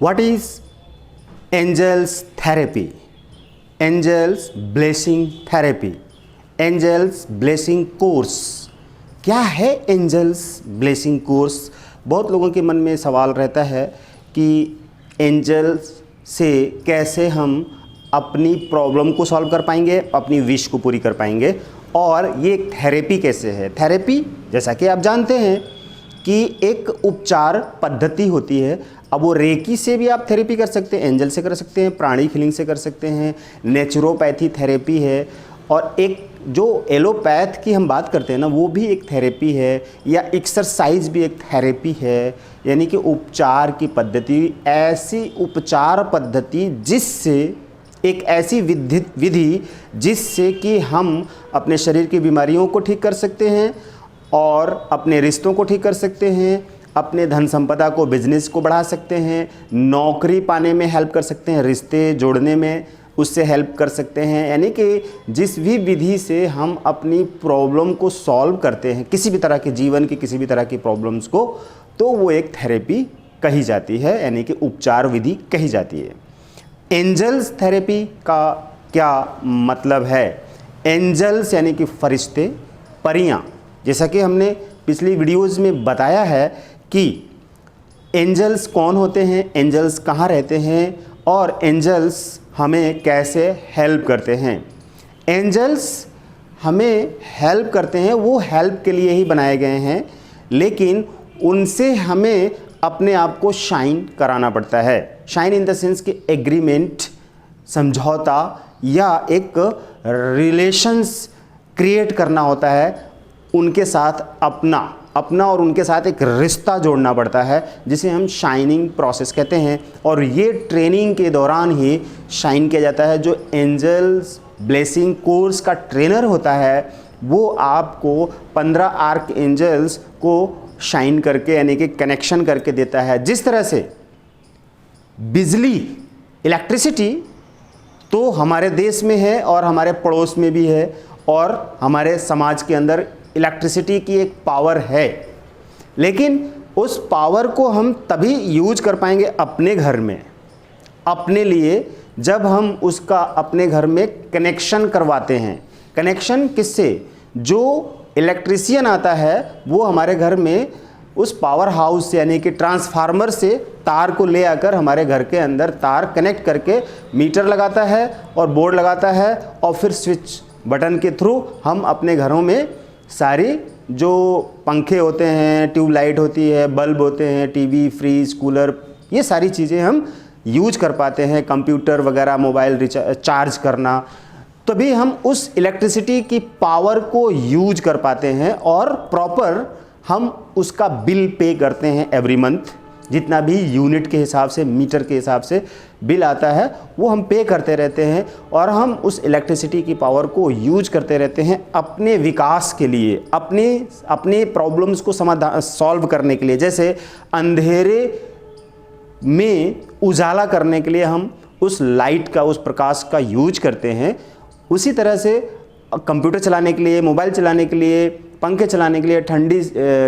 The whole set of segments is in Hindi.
What is angels therapy, angels blessing therapy, angels blessing course? क्या है एंजल्स ब्लेसिंग कोर्स? बहुत लोगों के मन में सवाल रहता है कि एंजल्स से कैसे हम अपनी प्रॉब्लम को सॉल्व कर पाएंगे, अपनी विश को पूरी कर पाएंगे, और ये एक थेरेपी कैसे है। थेरेपी जैसा कि आप जानते हैं कि एक उपचार पद्धति होती है। अब वो रेकी से भी आप थेरेपी कर सकते हैं, एंजल से कर सकते हैं, प्राणिक हीलिंग से कर सकते हैं, नेचुरोपैथी थेरेपी है, और एक जो एलोपैथ की हम बात करते हैं ना, वो भी एक थेरेपी है, या एक्सरसाइज भी एक थेरेपी है। यानी कि उपचार की पद्धति, ऐसी उपचार पद्धति जिससे, एक ऐसी विधि जिससे कि हम अपने शरीर की बीमारियों को ठीक कर सकते हैं, और अपने रिश्तों को ठीक कर सकते हैं, अपने धन संपदा को, बिजनेस को बढ़ा सकते हैं, नौकरी पाने में हेल्प कर सकते हैं, रिश्ते जोड़ने में उससे हेल्प कर सकते हैं। यानी कि जिस भी विधि से हम अपनी प्रॉब्लम को सॉल्व करते हैं, किसी भी तरह के जीवन की किसी भी तरह की प्रॉब्लम्स को, तो वो एक थेरेपी कही जाती है, यानी कि उपचार विधि कही जाती है। एंजल्स थेरेपी का क्या मतलब है? एंजल्स यानी कि फरिश्ते, परियां। जैसा कि हमने पिछली वीडियोज़ में बताया है कि एंजल्स कौन होते हैं, एंजल्स कहाँ रहते हैं, और एंजल्स हमें कैसे हेल्प करते हैं। एंजल्स हमें हेल्प करते हैं, वो हेल्प के लिए ही बनाए गए हैं, लेकिन उनसे हमें अपने आप को शाइन कराना पड़ता है। शाइन इन द सेंस कि एग्रीमेंट, समझौता, या एक रिलेशंस क्रिएट करना होता है उनके साथ, अपना और उनके साथ एक रिश्ता जोड़ना पड़ता है, जिसे हम शाइनिंग प्रोसेस कहते हैं। और ये ट्रेनिंग के दौरान ही शाइन किया जाता है। जो एंजल्स ब्लेसिंग कोर्स का ट्रेनर होता है, वो आपको 15 आर्क एंजल्स को शाइन करके, यानी कि कनेक्शन करके देता है। जिस तरह से बिजली, इलेक्ट्रिसिटी तो हमारे देश में है और हमारे पड़ोस में भी है, और हमारे समाज के अंदर इलेक्ट्रिसिटी की एक पावर है, लेकिन उस पावर को हम तभी यूज कर पाएंगे अपने घर में, अपने लिए, जब हम उसका अपने घर में कनेक्शन करवाते हैं। कनेक्शन किससे? जो इलेक्ट्रिशियन आता है वो हमारे घर में उस पावर हाउस से, यानी कि ट्रांसफार्मर से तार को ले आकर हमारे घर के अंदर तार कनेक्ट करके मीटर लगाता है और बोर्ड लगाता है, और फिर स्विच बटन के थ्रू हम अपने घरों में सारी जो पंखे होते हैं, ट्यूबलाइट होती है, बल्ब होते हैं, टीवी, फ्रीज, कूलर, ये सारी चीज़ें हम यूज कर पाते हैं। कंप्यूटर वगैरह, मोबाइल चार्ज करना, तभी हम उस इलेक्ट्रिसिटी की पावर को यूज कर पाते हैं, और प्रॉपर हम उसका बिल पे करते हैं एवरी मंथ। जितना भी यूनिट के हिसाब से, मीटर के हिसाब से बिल आता है, वो हम पे करते रहते हैं, और हम उस इलेक्ट्रिसिटी की पावर को यूज करते रहते हैं अपने विकास के लिए, अपने प्रॉब्लम्स को सॉल्व करने के लिए। जैसे अंधेरे में उजाला करने के लिए हम उस लाइट का, उस प्रकाश का यूज करते हैं, उसी तरह से कंप्यूटर चलाने के लिए, मोबाइल चलाने के लिए, पंखे चलाने के लिए,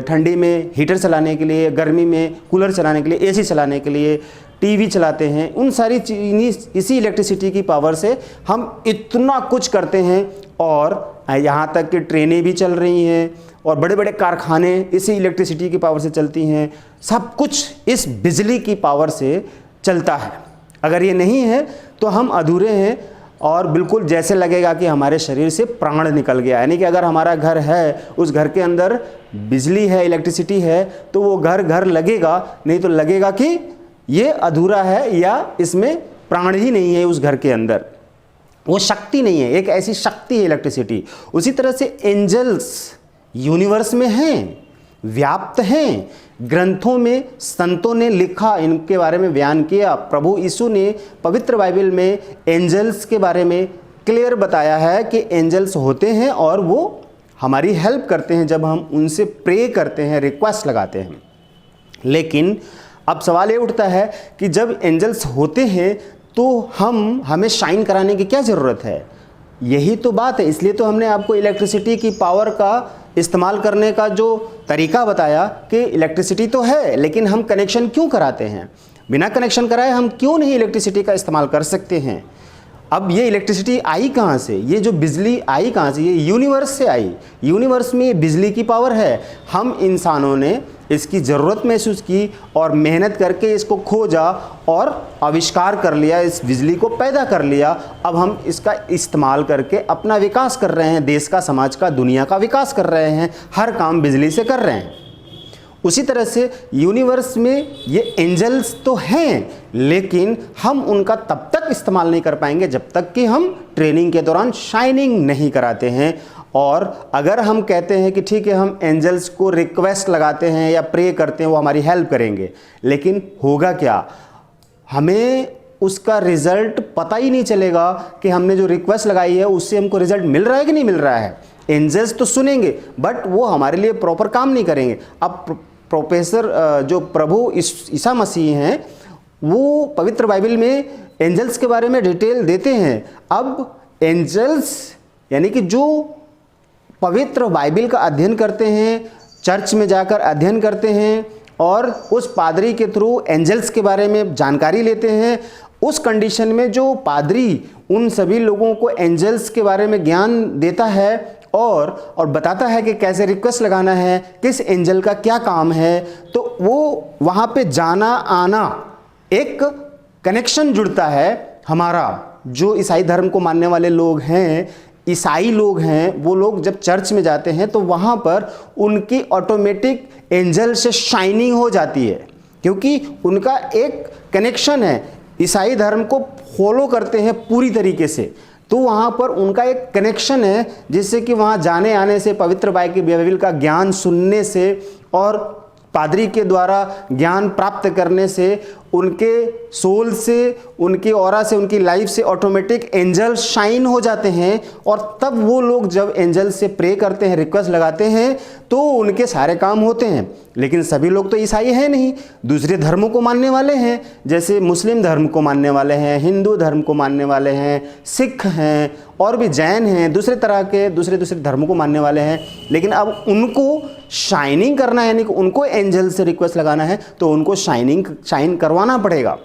ठंडी में हीटर चलाने के लिए, गर्मी में कूलर चलाने के लिए, एसी चलाने के लिए, टीवी चलाते हैं, उन सारी इसी इलेक्ट्रिसिटी की पावर से हम इतना कुछ करते हैं। और यहाँ तक कि ट्रेनें भी चल रही हैं, और बड़े बड़े कारखाने इसी इलेक्ट्रिसिटी की पावर से चलती हैं। सब कुछ इस बिजली की पावर से चलता है। अगर ये नहीं है तो हम अधूरे हैं, और बिल्कुल जैसे लगेगा कि हमारे शरीर से प्राण निकल गया। यानी कि अगर हमारा घर है, उस घर के अंदर बिजली है, इलेक्ट्रिसिटी है, तो वो घर लगेगा, नहीं तो लगेगा कि ये अधूरा है, या इसमें प्राण ही नहीं है उस घर के अंदर, वो शक्ति नहीं है। एक ऐसी शक्ति है इलेक्ट्रिसिटी। उसी तरह से एंजल्स यूनिवर्स में हैं, व्याप्त हैं। ग्रंथों में संतों ने लिखा, इनके बारे में बयान किया। प्रभु यीशु ने पवित्र बाइबल में एंजल्स के बारे में क्लियर बताया है कि एंजल्स होते हैं, और वो हमारी हेल्प करते हैं जब हम उनसे प्रे करते हैं, रिक्वेस्ट लगाते हैं। लेकिन अब सवाल ये उठता है कि जब एंजल्स होते हैं तो हमें शाइन कराने की क्या ज़रूरत है? यही तो बात है। इसलिए तो हमने आपको इलेक्ट्रिसिटी की पावर का इस्तेमाल करने का जो तरीका बताया कि इलेक्ट्रिसिटी तो है, लेकिन हम कनेक्शन क्यों कराते हैं? बिना कनेक्शन कराए हम क्यों नहीं इलेक्ट्रिसिटी का इस्तेमाल कर सकते हैं। अब ये इलेक्ट्रिसिटी आई कहाँ से, ये जो बिजली आई कहाँ से, ये यूनिवर्स से आई। यूनिवर्स में ये बिजली की पावर है। हम इंसानों ने इसकी ज़रूरत महसूस की और मेहनत करके इसको खोजा और आविष्कार कर लिया, इस बिजली को पैदा कर लिया। अब हम इसका इस्तेमाल करके अपना विकास कर रहे हैं, देश का, समाज का, दुनिया का विकास कर रहे हैं, हर काम बिजली से कर रहे हैं। उसी तरह से यूनिवर्स में ये एंजल्स तो हैं, लेकिन हम उनका तब तक इस्तेमाल नहीं कर पाएंगे जब तक कि हम ट्रेनिंग के दौरान शाइनिंग नहीं कराते हैं। और अगर हम कहते हैं कि ठीक है हम एंजल्स को रिक्वेस्ट लगाते हैं या प्रे करते हैं, वो हमारी हेल्प करेंगे, लेकिन होगा क्या, हमें उसका रिज़ल्ट पता ही नहीं चलेगा कि हमने जो रिक्वेस्ट लगाई है उससे हमको रिज़ल्ट मिल रहा है कि नहीं मिल रहा है। एंजल्स तो सुनेंगे बट वो हमारे लिए प्रॉपर काम नहीं करेंगे। अब प्रोफेसर जो प्रभु ईसा मसीह हैं, वो पवित्र बाइबल में एंजल्स के बारे में डिटेल देते हैं। अब एंजल्स यानी कि जो पवित्र बाइबल का अध्ययन करते हैं, चर्च में जाकर अध्ययन करते हैं और उस पादरी के थ्रू एंजल्स के बारे में जानकारी लेते हैं, उस कंडीशन में जो पादरी उन सभी लोगों को एंजल्स के बारे में ज्ञान देता है और बताता है कि कैसे रिक्वेस्ट लगाना है, किस एंजल का क्या काम है, तो वो वहाँ पे जाना आना, एक कनेक्शन जुड़ता है हमारा। जो ईसाई धर्म को मानने वाले लोग हैं, ईसाई लोग हैं, वो लोग जब चर्च में जाते हैं तो वहाँ पर उनकी ऑटोमेटिक एंजल से शाइनिंग हो जाती है, क्योंकि उनका एक कनेक्शन है। ईसाई धर्म को फॉलो करते हैं पूरी तरीके से, तो वहाँ पर उनका एक कनेक्शन है, जिससे कि वहाँ जाने आने से, पवित्र बाइबल का ज्ञान सुनने से और पादरी के द्वारा ज्ञान प्राप्त करने से, उनके सोल से, उनकी ऑरा से, उनकी लाइफ से ऑटोमेटिक एंजल शाइन हो जाते हैं। और तब वो लोग जब एंजल से प्रे करते हैं, रिक्वेस्ट लगाते हैं, तो उनके सारे काम होते हैं। लेकिन सभी लोग तो ईसाई हैं नहीं, दूसरे धर्मों को मानने वाले हैं, जैसे मुस्लिम धर्म को मानने वाले हैं, हिंदू धर्म को मानने वाले हैं, सिख हैं और भी जैन हैं, दूसरे तरह के दूसरे धर्मों को मानने वाले हैं। लेकिन अब उनको शाइनिंग करना है, यानी कि उनको एंजल से रिक्वेस्ट लगाना है, तो उनको शाइन करवाना पड़ेगा,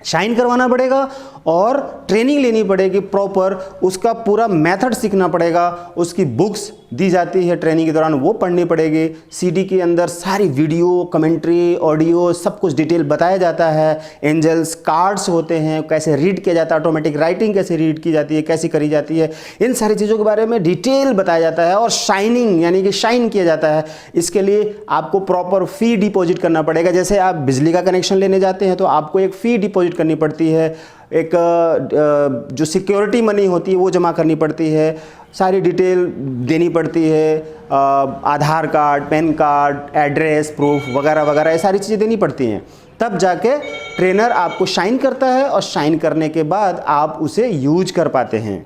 शाइन करवाना पड़ेगा और ट्रेनिंग लेनी पड़ेगी प्रॉपर, उसका पूरा मेथड सीखना पड़ेगा। उसकी बुक्स दी जाती है ट्रेनिंग के दौरान, वो पढ़नी पड़ेगी। सीडी के अंदर सारी वीडियो, कमेंट्री, ऑडियो सब कुछ डिटेल बताया जाता है। एंजल्स कार्ड्स होते हैं, कैसे रीड किया जाता है, ऑटोमेटिक राइटिंग कैसे रीड की जाती है, कैसी करी जाती है, इन सारी चीज़ों के बारे में डिटेल बताया जाता है। और शाइनिंग यानी कि शाइन किया जाता है। इसके लिए आपको प्रॉपर फ़ी डिपॉजिट करना पड़ेगा। जैसे आप बिजली का कनेक्शन लेने जाते हैं तो आपको एक फ़ी डिपॉजिट करनी पड़ती है, एक जो सिक्योरिटी मनी होती है वो जमा करनी पड़ती है, सारी डिटेल देनी पड़ती है, Aadhaar card, PAN card, address proof वगैरह वगैरह, ये सारी चीज़ें देनी पड़ती हैं। तब जाके ट्रेनर आपको शाइन करता है और शाइन करने के बाद आप उसे यूज कर पाते हैं।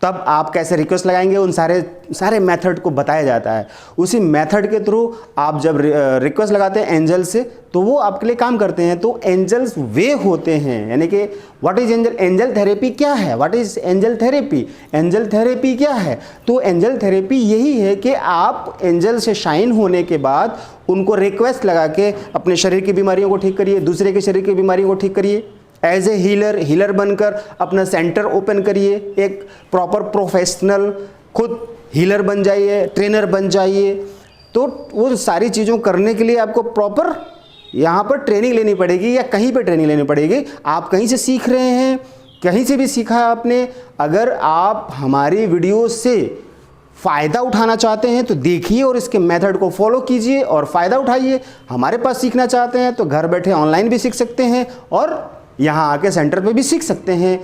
तब आप कैसे रिक्वेस्ट लगाएंगे, उन सारे मेथड को बताया जाता है। उसी मेथड के थ्रू आप जब रिक्वेस्ट लगाते हैं एंजल से, तो वो आपके लिए काम करते हैं। तो एंजल्स वे होते हैं, यानी कि what is angel, angel therapy क्या है, what is angel therapy, angel therapy क्या है। तो एंजल थेरेपी यही है कि आप एंजल से शाइन होने के बाद उनको रिक्वेस्ट लगा के अपने शरीर की बीमारियों को ठीक करिए, दूसरे के शरीर की बीमारियों को ठीक करिए। एज ए हीलर बनकर अपना सेंटर ओपन करिए, एक प्रॉपर प्रोफेशनल खुद हीलर बन जाइए, ट्रेनर बन जाइए। तो वो सारी चीज़ों करने के लिए आपको प्रॉपर यहाँ पर ट्रेनिंग लेनी पड़ेगी या कहीं पर ट्रेनिंग लेनी पड़ेगी। आप कहीं से सीख रहे हैं, कहीं से भी सीखा है आपने, अगर आप हमारी वीडियो से फ़ायदा उठाना चाहते हैं तो देखिए और इसके मेथड को फॉलो कीजिए और फ़ायदा उठाइए। हमारे पास सीखना चाहते हैं तो घर बैठे ऑनलाइन भी सीख सकते हैं और यहाँ आके सेंटर पे भी सीख सकते हैं।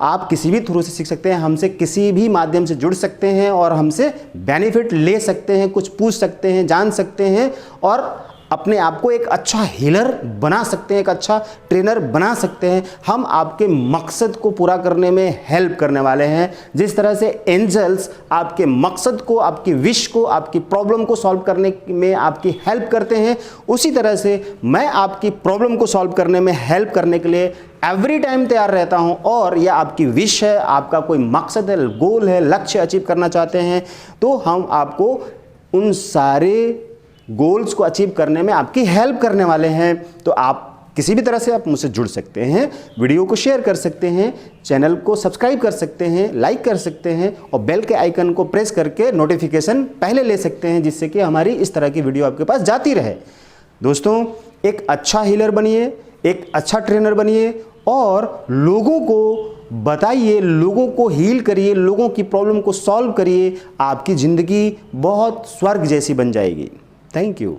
आप किसी भी थ्रू से सीख सकते हैं, हमसे किसी भी माध्यम से जुड़ सकते हैं और हमसे बेनिफिट ले सकते हैं, कुछ पूछ सकते हैं, जान सकते हैं और अपने आप को एक अच्छा हीलर बना सकते हैं, एक अच्छा ट्रेनर बना सकते हैं। हम आपके मकसद को पूरा करने में हेल्प करने वाले हैं। जिस तरह से एंजल्स आपके मकसद को, आपकी विश को, आपकी प्रॉब्लम को सॉल्व करने में आपकी हेल्प करते हैं, उसी तरह से मैं आपकी प्रॉब्लम को सॉल्व करने में हेल्प करने के लिए एवरी टाइम तैयार रहता हूं। और यह आपकी विश है, आपका कोई मकसद है, गोल है, लक्ष्य अचीव करना चाहते हैं, तो हम आपको उन सारे गोल्स को अचीव करने में आपकी हेल्प करने वाले हैं। तो आप किसी भी तरह से आप मुझसे जुड़ सकते हैं, वीडियो को शेयर कर सकते हैं, चैनल को सब्सक्राइब कर सकते हैं, लाइक कर सकते हैं और बेल के आइकन को प्रेस करके नोटिफिकेशन पहले ले सकते हैं, जिससे कि हमारी इस तरह की वीडियो आपके पास जाती रहे। दोस्तों, एक अच्छा हीलर बनिए, एक अच्छा ट्रेनर बनिए और लोगों को बताइए, लोगों को हील करिए, लोगों की प्रॉब्लम को सॉल्व करिए। आपकी ज़िंदगी बहुत स्वर्ग जैसी बन जाएगी। Thank you.